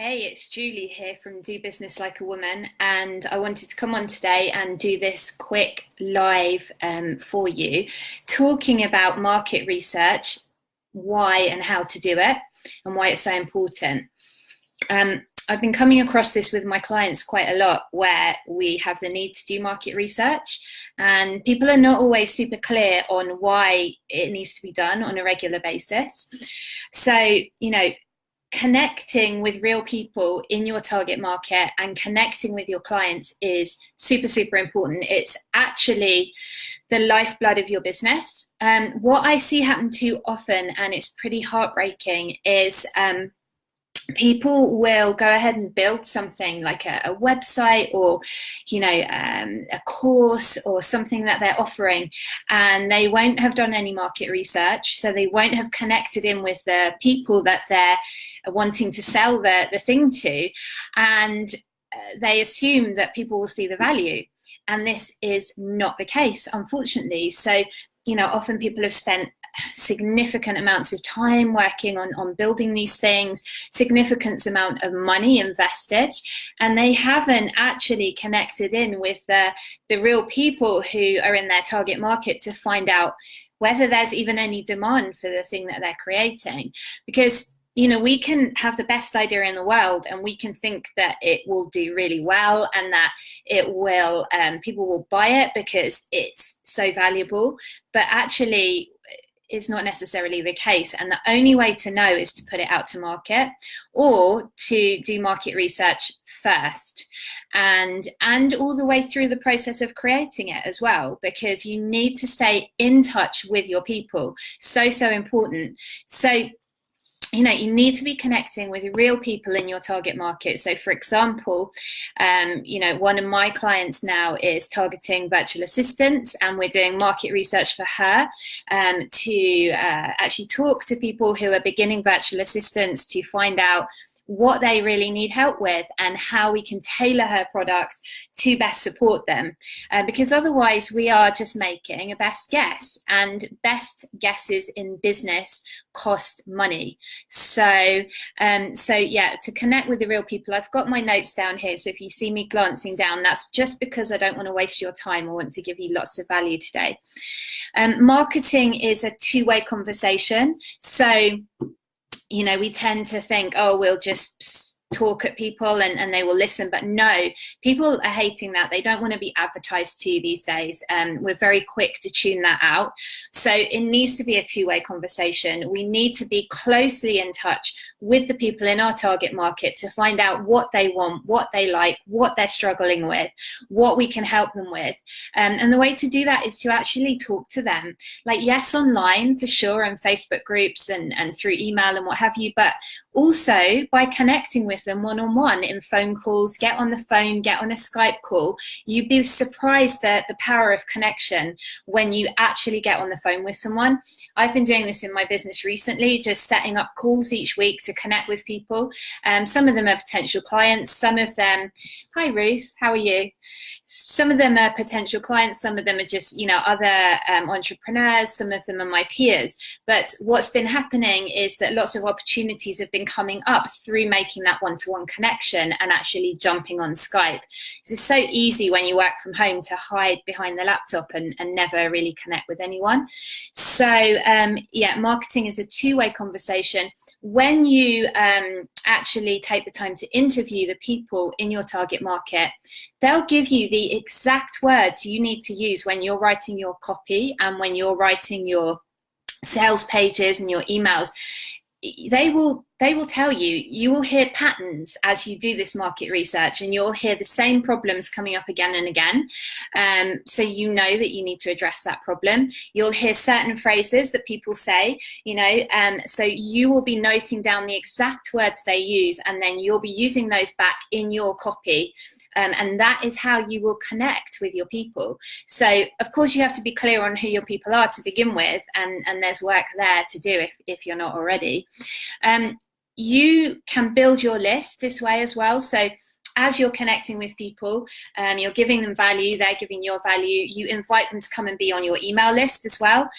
Hey, it's Julie here from Do Business Like a Woman, and I wanted to come on today and do this quick live for you, talking about market research, why and how to do it, and why it's so important. I've been coming across this with my clients quite a lot, where we have the need to do market research, and people are not always super clear on why it needs to be done on a regular basis. So, connecting with real people in your target market and connecting with your clients is super, super important. It's actually the lifeblood of your business. What I see happen too often, and it's pretty heartbreaking, is people will go ahead and build something like a website or a course or something that they're offering, and they won't have done any market research, so they won't have connected in with the people that they're wanting to sell the thing to, and they assume that people will see the value, and this is not the case, unfortunately. So often people have spent significant amounts of time working on building these things, significant amount of money invested, and they haven't actually connected in with the real people who are in their target market to find out whether there's even any demand for the thing that they're creating. Because we can have the best idea in the world, and we can think that it will do really well and that it will, people will buy it because it's so valuable, but actually is not necessarily the case. And the only way to know is to put it out to market, or to do market research first, and all the way through the process of creating it as well, because you need to stay in touch with your people. So important. So you need to be connecting with real people in your target market. So for example, one of my clients now is targeting virtual assistants, and we're doing market research for her to actually talk to people who are beginning virtual assistants to find out what they really need help with and how we can tailor her product to best support them, because otherwise we are just making a best guess, and best guesses in business cost money. So to connect with the real people, I've got my notes down here, so if you see me glancing down, that's just because I don't want to waste your time. I want to give you lots of value today. Marketing is a two-way conversation. So we tend to think, oh, we'll just talk at people and they will listen, but no, people are hating that. They don't want to be advertised to these days. We're very quick to tune that out. So it needs to be a two-way conversation. We need to be closely in touch with the people in our target market to find out what they want, what they like, what they're struggling with, what we can help them with. And the way to do that is to actually talk to them. Like, yes, online for sure, and Facebook groups and through email and what have you, but also by connecting with them one-on-one in phone calls. Get on the phone, get on a Skype call. You'd be surprised at the power of connection when you actually get on the phone with someone. I've been doing this in my business recently, just setting up calls each week to connect with people. Some of them are potential clients, some of them, hi Ruth, how are you? Some of them are potential clients, some of them are just, other entrepreneurs, some of them are my peers. But what's been happening is that lots of opportunities have been coming up through making that one-to-one connection and actually jumping on Skype. It's so easy when you work from home to hide behind the laptop and never really connect with anyone. So marketing is a two-way conversation. When you actually take the time to interview the people in your target market, they'll give you the exact words you need to use when you're writing your copy and when you're writing your sales pages and your emails. They will tell you. You will hear patterns as you do this market research, and you'll hear the same problems coming up again and again. So you know that you need to address that problem. You'll hear certain phrases that people say, so you will be noting down the exact words they use, and then you'll be using those back in your copy. And that is how you will connect with your people. So of course you have to be clear on who your people are to begin with, and there's work there to do if you're not already. You can build your list this way as well. So as you're connecting with people, you're giving them value, they're giving your value, you invite them to come and be on your email list as well,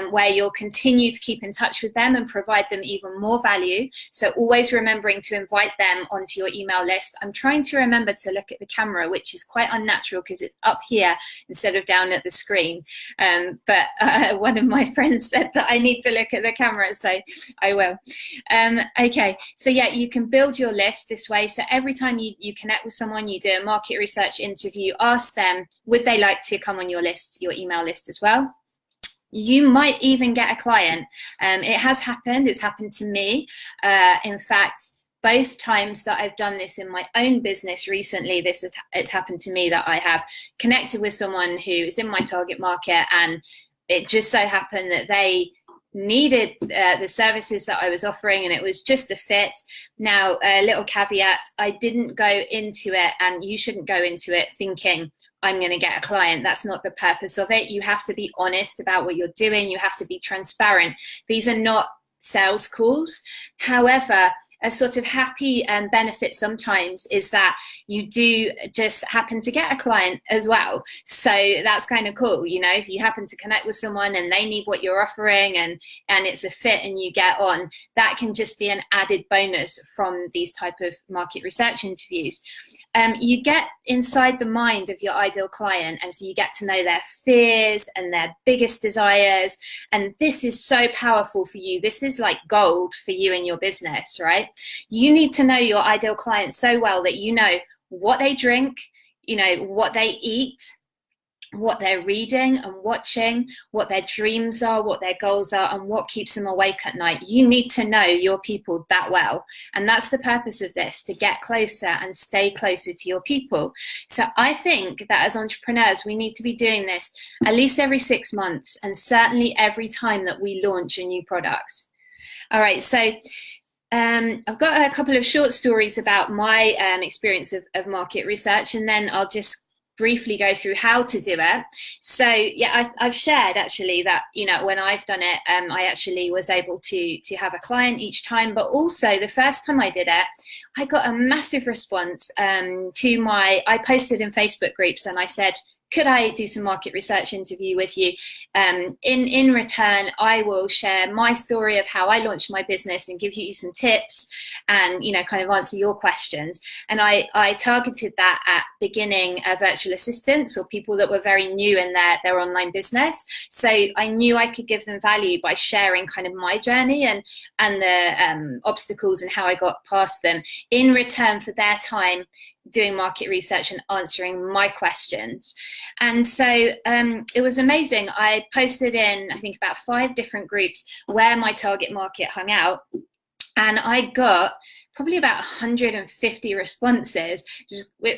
where you'll continue to keep in touch with them and provide them even more value. So always remembering to invite them onto your email list. I'm trying to remember to look at the camera, which is quite unnatural because it's up here instead of down at the screen. But one of my friends said that I need to look at the camera, so I will. Okay, so yeah, you can build your list this way. So every time you connect with someone, you do a market research interview, ask them, would they like to come on your list, your email list as well? You might even get a client. It has happened. It's happened to me. In fact, both times that I've done this in my own business recently, it's happened to me that I have connected with someone who is in my target market, and it just so happened that they needed the services that I was offering, and it was just a fit. Now, a little caveat, I didn't go into it, and you shouldn't go into it thinking I'm going to get a client. That's not the purpose of it. You have to be honest about what you're doing. You have to be transparent. These are not sales calls. However, a sort of happy benefit sometimes is that you do just happen to get a client as well. So that's kind of cool. You know, if you happen to connect with someone and they need what you're offering and it's a fit and you get on, that can just be an added bonus from these type of market research interviews. You get inside the mind of your ideal client, and so you get to know their fears and their biggest desires, and this is so powerful for you. This is like gold for you in your business, right? You need to know your ideal client so well that you know what they drink, you know, what they eat, what they're reading and watching, what their dreams are, what their goals are, and what keeps them awake at night. You need to know your people that well. And that's the purpose of this, to get closer and stay closer to your people. So I think that as entrepreneurs, we need to be doing this at least every 6 months, and certainly every time that we launch a new product. All right, so I've got a couple of short stories about my experience of market research, and then I'll just briefly go through how to do it. So yeah, I've shared actually that, you know, when I've done it, I actually was able to have a client each time, but also the first time I did it, I got a massive response I posted in Facebook groups and I said, could I do some market research interview with you? In return, I will share my story of how I launched my business and give you some tips and, you know, kind of answer your questions. And I targeted that at beginning virtual assistants or people that were very new in their online business. So I knew I could give them value by sharing kind of my journey and the obstacles and how I got past them in return for their time doing market research and answering my questions. And so it was amazing. I posted in, I think, about 5 different groups where my target market hung out, and I got probably about 150 responses,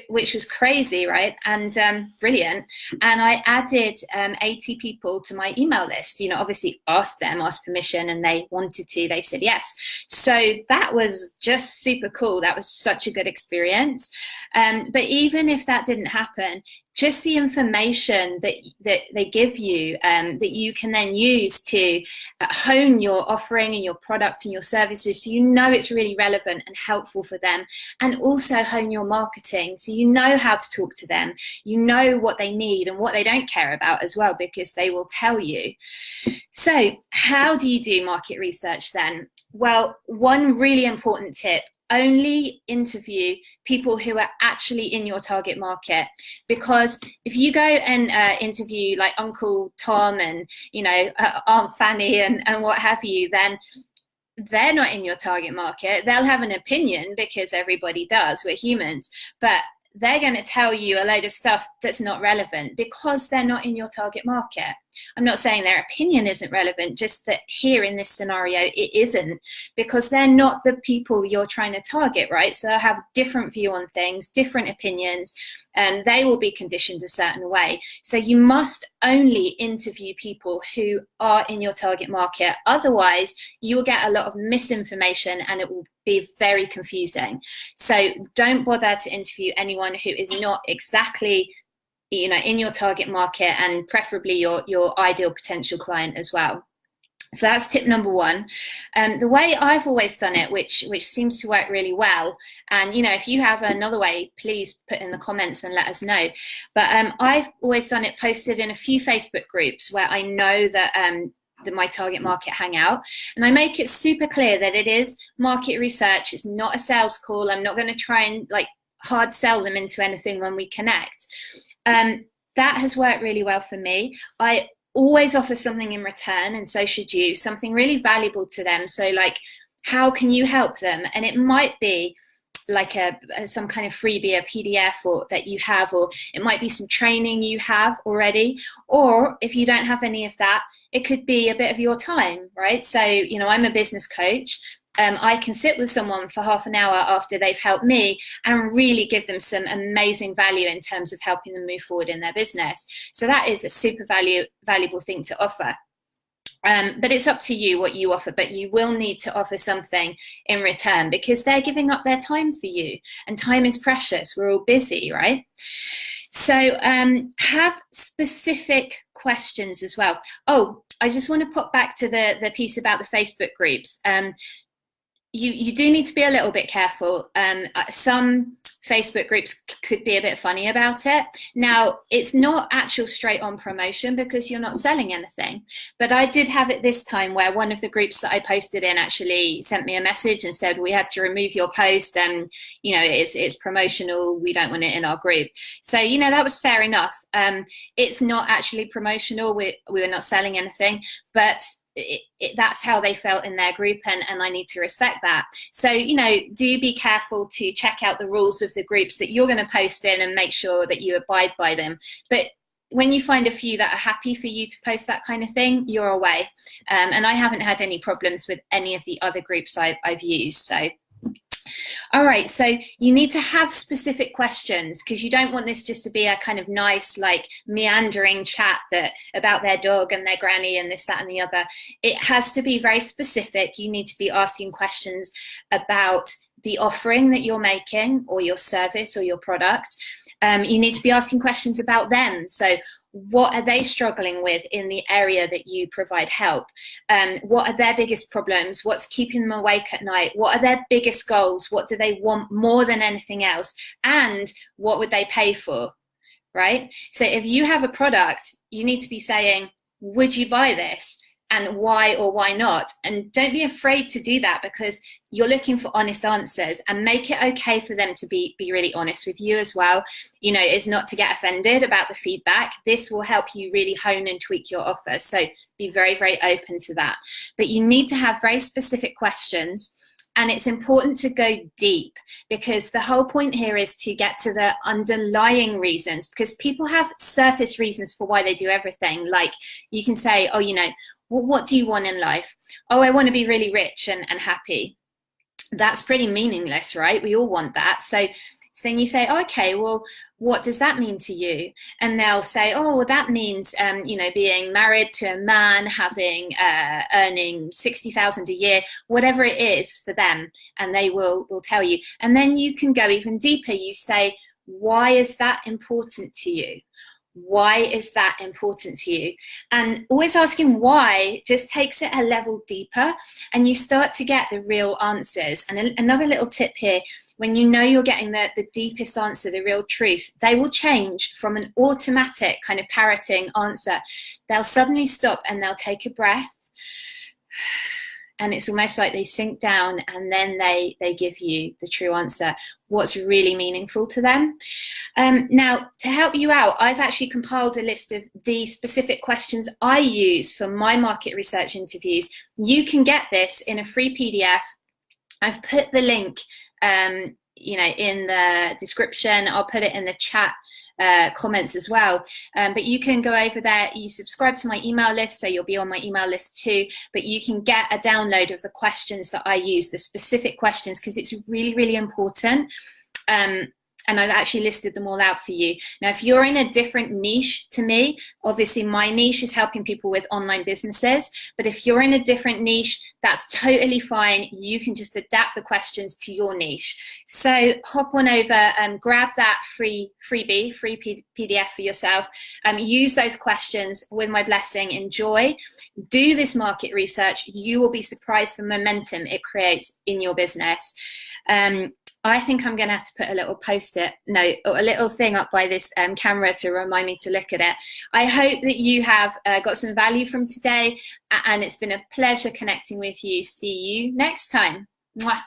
which was crazy, right? And brilliant. And I added 80 people to my email list, you know, obviously asked permission, and they wanted to, they said yes. So that was just super cool. That was such a good experience. But even if that didn't happen, just the information that they give you that you can then use to hone your offering and your product and your services, so you know it's really relevant and helpful for them, and also hone your marketing so you know how to talk to them, you know what they need and what they don't care about as well, because they will tell you. So how do you do market research then? Well, one really important tip: only interview people who are actually in your target market. Because if you go and interview like Uncle Tom and, you know, Aunt Fanny and what have you, then they're not in your target market. They'll have an opinion because everybody does, we're humans, but they're going to tell you a load of stuff that's not relevant because they're not in your target market. I'm not saying their opinion isn't relevant, just that here in this scenario, it isn't, because they're not the people you're trying to target, right? So they have a different view on things, different opinions, and they will be conditioned a certain way. So you must only interview people who are in your target market. Otherwise, you will get a lot of misinformation and it will be very confusing. So don't bother to interview anyone who is not exactly, you know, in your target market, and preferably your ideal potential client as well. So that's tip number one. The way I've always done it, which seems to work really well, and if you have another way, please put in the comments and let us know. But I've always done it posted in a few Facebook groups where I know that my target market hang out, and I make it super clear that it is market research. It's not a sales call. I'm not going to try and hard sell them into anything when we connect. That has worked really well for me. I always offer something in return, and so should you, something really valuable to them. So how can you help them? And it might be like some kind of freebie, a PDF or that you have, or it might be some training you have already, or if you don't have any of that, it could be a bit of your time, right? So I'm a business coach. I can sit with someone for half an hour after they've helped me and really give them some amazing value in terms of helping them move forward in their business. So that is a super valuable thing to offer. But it's up to you what you offer, but you will need to offer something in return because they're giving up their time for you, and time is precious. We're all busy, right? So have specific questions as well. Oh, I just want to pop back to the piece about the Facebook groups. You do need to be a little bit careful. Some Facebook groups could be a bit funny about it. Now, it's not actual straight on promotion because you're not selling anything. But I did have it this time where one of the groups that I posted in actually sent me a message and said, we had to remove your post and, it's promotional. We don't want it in our group. So, that was fair enough. It's not actually promotional. We were not selling anything, but that's how they felt in their group, and I need to respect that. So do be careful to check out the rules of the groups that you're going to post in and make sure that you abide by them. But when you find a few that are happy for you to post that kind of thing, you're away. And I haven't had any problems with any of the other groups I've used. So all right, so you need to have specific questions because you don't want this just to be a kind of nice, meandering chat about their dog and their granny and this, that, and the other. It has to be very specific. You need to be asking questions about the offering that you're making or your service or your product. You need to be asking questions about them. So what are they struggling with in the area that you provide help? What are their biggest problems? What's keeping them awake at night? What are their biggest goals? What do they want more than anything else? And what would they pay for, right? So if you have a product, you need to be saying, would you buy this? And why or why not? And don't be afraid to do that because you're looking for honest answers, and make it okay for them to be really honest with you as well. It's not to get offended about the feedback. This will help you really hone and tweak your offer. So be very, very open to that. But you need to have very specific questions. And it's important to go deep because the whole point here is to get to the underlying reasons, because people have surface reasons for why they do everything. Like you can say, oh, what do you want in life? Oh, I want to be really rich and happy. That's pretty meaningless, right? We all want that. So then you say, oh, okay, well, what does that mean to you? And they'll say, oh, well, that means, being married to a man, having, earning 60,000 a year, whatever it is for them. And they will tell you. And then you can go even deeper. You say, why is that important to you? Why is that important to you? And always asking why just takes it a level deeper, and you start to get the real answers. And another little tip here, when you're getting the deepest answer, the real truth, they will change from an automatic kind of parroting answer. They'll suddenly stop and they'll take a breath, and it's almost like they sink down, and then they give you the true answer, what's really meaningful to them. Now, to help you out, I've actually compiled a list of the specific questions I use for my market research interviews. You can get this in a free PDF. I've put the link in the description. I'll put it in the chat comments as well, but you can go over there. You subscribe to my email list, so you'll be on my email list too, but you can get a download of the questions that I use, the specific questions, because it's really, really important. And and I've actually listed them all out for you. Now, if you're in a different niche to me, obviously my niche is helping people with online businesses, but if you're in a different niche, that's totally fine. You can just adapt the questions to your niche. So hop on over and grab that free PDF for yourself. Use those questions with my blessing. Enjoy. Do this market research. You will be surprised the momentum it creates in your business. I think I'm going to have to put a little post-it note or a little thing up by this camera to remind me to look at it. I hope that you have got some value from today, and it's been a pleasure connecting with you. See you next time. Mwah.